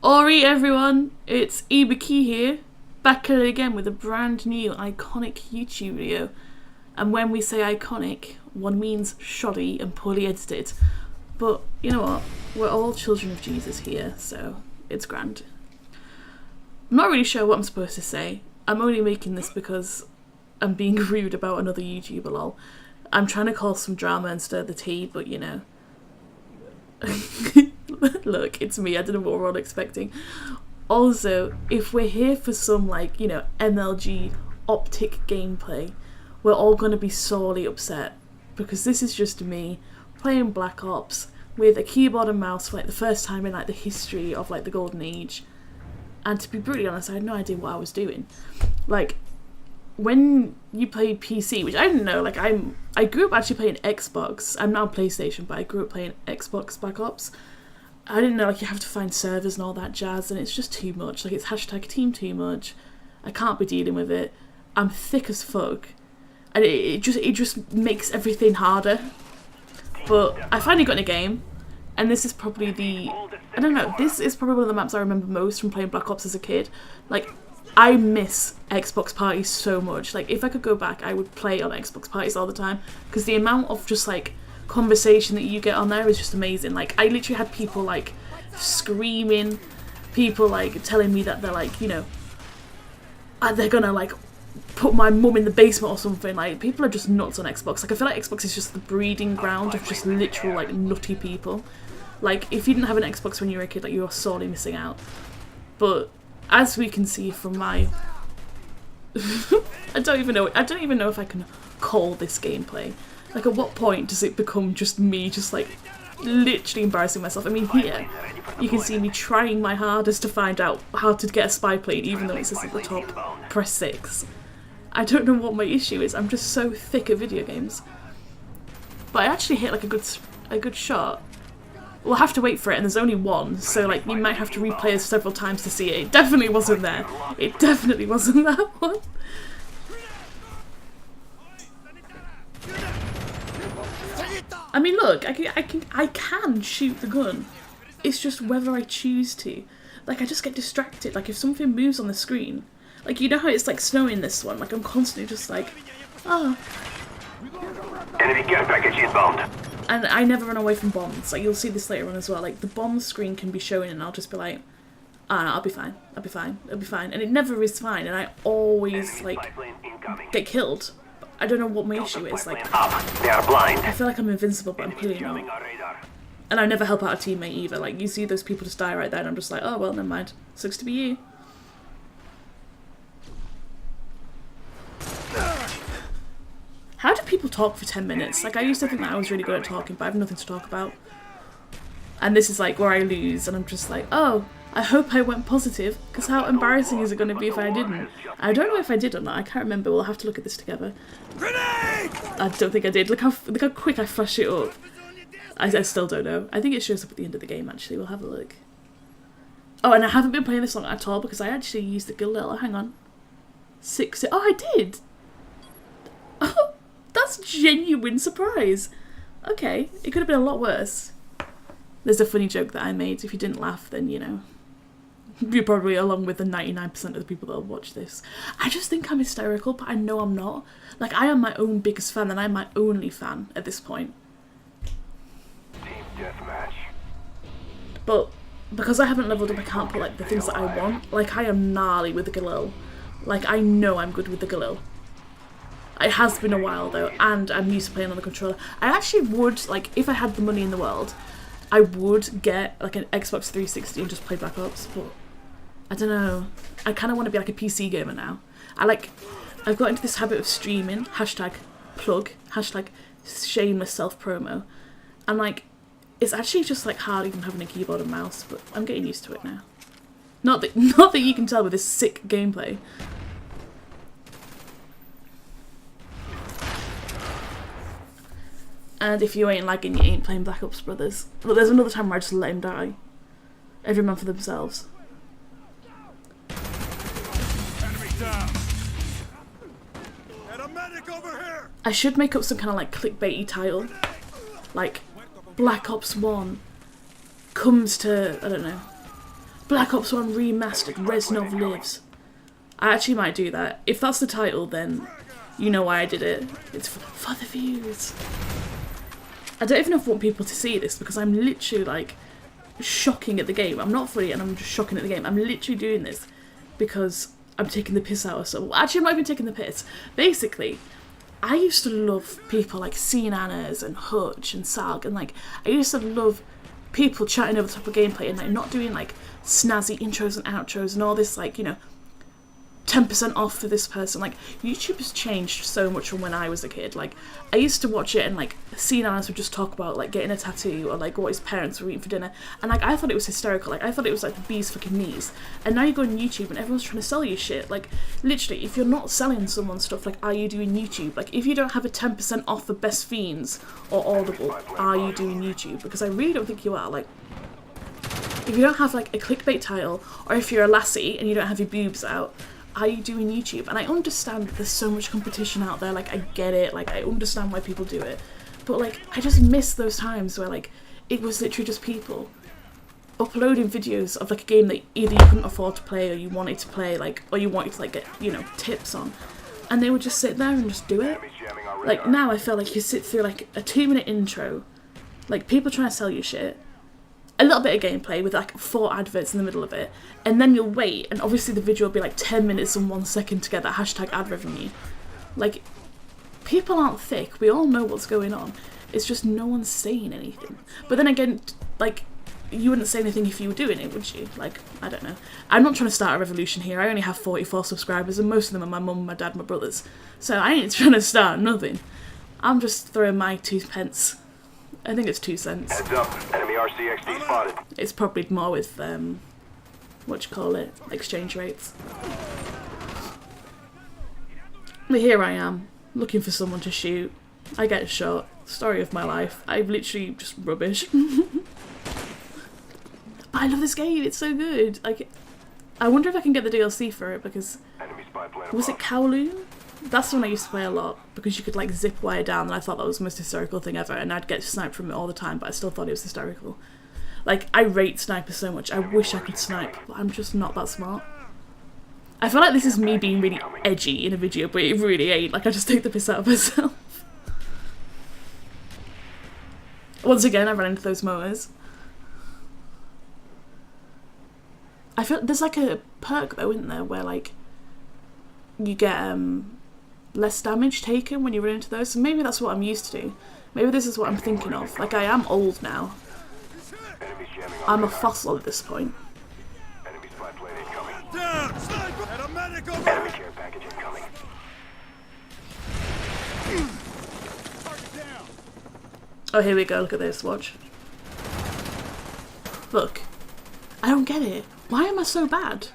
Ori everyone, it's Ibaki here, back at it again with a brand new iconic YouTube video. And when we say iconic, one means shoddy and poorly edited. But you know what, we're all children of Jesus here, so it's grand. I'm not really sure what I'm supposed to say. I'm only making this because I'm being rude about another YouTuber, lol. I'm trying to cause some drama and stir the tea, but you know. Look, it's me, I don't know what we're all expecting. Also, if we're here for some, like, you know, MLG optic gameplay, we're all going to be sorely upset, because this is just me playing Black Ops with a keyboard and mouse for like the first time in like the history of like the golden age. And to be brutally honest, I had no idea what I was doing. Like, when you play PC, which I didn't know, like I grew up actually playing Xbox. I'm now PlayStation, but I grew up playing Xbox Black Ops. I didn't know, like, you have to find servers and all that jazz, and it's just too much. Like, it's hashtag team too much. I can't be dealing with it. I'm thick as fuck, and it just makes everything harder. But I finally got in a game, and this is probably this is probably one of the maps I remember most from playing Black Ops as a kid. Like, I miss Xbox parties so much. Like, if I could go back, I would play on Xbox parties all the time, because the amount of just like conversation that you get on there is just amazing. Like, I literally had people like screaming, people like telling me that they're like, you know, they're gonna like put my mum in the basement or something. Like, people are just nuts on Xbox. Like, I feel like Xbox is just the breeding ground of just literal like nutty people. Like, if you didn't have an Xbox when you were a kid, like, you are sorely missing out. But as we can see from my I don't even know if I can call this gameplay. Like, at what point does it become just me just like literally embarrassing myself? I mean, here you can see me trying my hardest to find out how to get a spy plane, even though it says at the top press 6. I don't know what my issue is. I'm just so thick at video games. But I actually hit like a good shot. We'll have to wait for it, and there's only one, so like you might have to replay it several times to see it. It definitely wasn't there. It definitely wasn't that one. I mean, look, I can shoot the gun. It's just whether I choose to. Like, I just get distracted. Like, if something moves on the screen, like, you know how it's like snowing this one. Like, I'm constantly just like, oh. Enemy care package inbound. And I never run away from bombs. Like, you'll see this later on as well. Like, the bomb screen can be showing, and I'll just be like, oh, no, I'll be fine. I'll be fine. I'll be fine. And it never is fine. And I always like get killed. I don't know what my issue is. Like, they are blind. I feel like I'm invincible, but I'm clearly not. And I never help out a teammate either. Like, you see those people just die right there, and I'm just like, oh, well, never mind. Sucks to be you. How do people talk for 10 minutes? Like, I used to think that I was really good at talking, but I have nothing to talk about. And this is like where I lose, and I'm just like, oh, I hope I went positive, because how embarrassing is it going to be if I didn't? I don't know if I did or not. I can't remember. We'll have to look at this together. Grenade! I don't think I did. Look how quick I flashed it up. I still don't know. I think it shows up at the end of the game, actually. We'll have a look. Oh, and I haven't been playing this long at all, because I actually used the Galil. Hang on. 6. Oh, I did! Oh, that's genuine surprise. Okay, it could have been a lot worse. There's a funny joke that I made. If you didn't laugh, then, you know, you're probably along with the 99% of the people that will watch this. I just think I'm hysterical, but I know I'm not. Like, I am my own biggest fan, and I'm my only fan at this point. Team deathmatch. But because I haven't leveled up, I can't put, like, the things that I want. Like, I am gnarly with the Galil. Like, I know I'm good with the Galil. It has been a while, though, and I'm used to playing on the controller. I actually would, like, if I had the money in the world, I would get like an Xbox 360 and just play Black Ops, but I don't know. I kind of want to be like a PC gamer now. I've got into this habit of streaming, hashtag plug, hashtag shameless self-promo, and like, it's actually just like hard even having a keyboard and mouse, but I'm getting used to it now. Not that you can tell with this sick gameplay. And if you ain't lagging, you ain't playing Black Ops, brothers. But there's another time where I just let him die. Every man for themselves. Enemy down. And a medic over here. I should make up some kind of like clickbaity title. Like, Black Ops 1 comes to, I don't know, Black Ops 1 Remastered, Reznov Lives. I actually might do that. If that's the title, then you know why I did it. It's for the views. I don't even want people to see this because I'm literally like shocking at the game. I'm not funny and I'm just shocking at the game. I'm literally doing this because I'm taking the piss out of someone. Actually, I'm not even taking the piss. Basically, I used to love people like Annas and Hutch and Salg, and like I used to love people chatting over the top of gameplay and like not doing like snazzy intros and outros and all this like, you know, 10% off for this person. Like, YouTube has changed so much from when I was a kid. Like, I used to watch it and like Annas would just talk about like getting a tattoo or like what his parents were eating for dinner, and like I thought it was hysterical. Like I thought it was like the bee's fucking knees. And now you go on YouTube and everyone's trying to sell you shit. Like literally, if you're not selling someone stuff, like are you doing YouTube? Like if you don't have a 10% off for Best Fiends or Audible, are you doing YouTube? Because I really don't think you are. Like, if you don't have like a clickbait title, or if you're a lassie and you don't have your boobs out, are you doing YouTube? And I understand that there's so much competition out there, like I get it, like I understand why people do it, but like I just miss those times where like it was literally just people uploading videos of like a game that either you couldn't afford to play or you wanted to play, like, or you wanted to like get, you know, tips on, and they would just sit there and just do it. Like now I feel like you sit through like a 2-minute intro, like people trying to sell you shit, a little bit of gameplay with like 4 adverts in the middle of it, and then you'll wait, and obviously the video will be like 10 minutes and 1 second to get that hashtag ad revenue. Like, people aren't thick, we all know what's going on, it's just no one's saying anything. But then again, like, you wouldn't say anything if you were doing it, would you? Like, I don't know. I'm not trying to start a revolution here, I only have 44 subscribers, and most of them are my mum, my dad, my brothers, so I ain't trying to start nothing. I'm just throwing my 2 pence. I think it's 2 cents. Heads up, enemy RCXD spotted. It's probably more with, exchange rates. But here I am, looking for someone to shoot. I get shot. Story of my life. I'm literally just rubbish. But I love this game, it's so good. Like, I wonder if I can get the DLC for it, because... Enemy spy plane Was it Kowloon? That's the one I used to play a lot, because you could like zip wire down, and I thought that was the most hysterical thing ever, and I'd get sniped from it all the time, but I still thought it was hysterical. Like, I rate snipers so much, I wish I could snipe, but I'm just not that smart. I feel like this is me being really edgy in a video, but it really ain't. Like, I just take the piss out of myself. Once again, I ran into those mowers. I feel there's like a perk though, isn't there, where like you get less damage taken when you run into those, so maybe that's what I'm used to. Maybe this is what I'm thinking of. Like, I am old now. I'm a fossil at this point. Enemy spy plane incoming. Down! Sniper! And a medic over! Enemy care package incoming. Target down! Oh, here we go, look at this, watch. Look. I don't get it. Why am I so bad?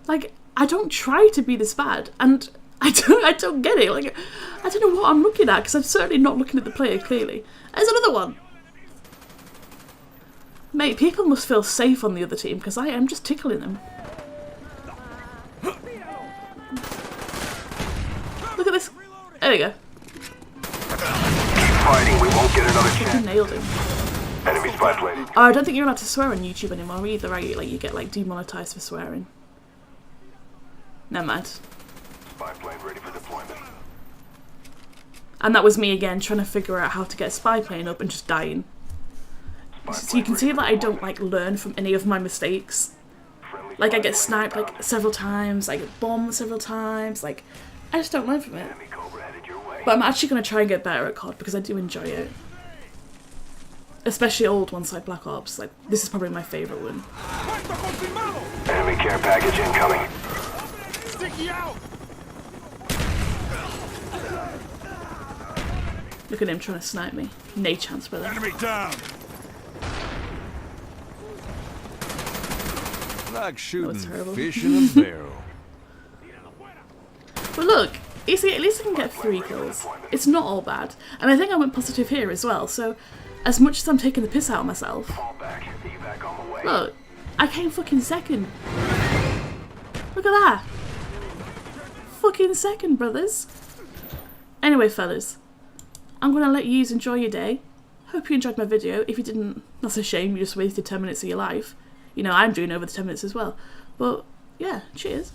Like, I don't try to be this bad, and I don't get it. Like, I don't know what I'm looking at, because I'm certainly not looking at the player clearly. There's another one. Mate, people must feel safe on the other team, because I am just tickling them. Look at this. There we go. Keep fighting, we won't get another I chance. nailed him. Enemy spy plane. Oh, I don't think you're allowed to swear on YouTube anymore either, right? Like, you get like demonetized for swearing. Never mind. Spy plane ready for deployment. And that was me again, trying to figure out how to get a spy plane up and just dying. So you can see that I don't like learn from any of my mistakes. Like, I get sniped like several times, I get bombed several times, like, I just don't learn from it. Enemy Cobra headed your way. But I'm actually going to try and get better at COD because I do enjoy it. Especially old ones like Black Ops, like, this is probably my favourite one. Enemy care package incoming. Sticky out! Look at him trying to snipe me. No chance, brother. Enemy down! Like shooting terrible. fish in a barrel. But look, you see, at least I can get 3 kills. It's not all bad. And I think I went positive here as well, so as much as I'm taking the piss out of myself, Fall back. Evac on the way. look, I came fucking second. Look at that. Fucking second, brothers. Anyway, fellas, I'm gonna let yous enjoy your day. Hope you enjoyed my video. If you didn't, that's a shame, you just wasted 10 minutes of your life. You know, I'm doing over the 10 minutes as well. But yeah, cheers.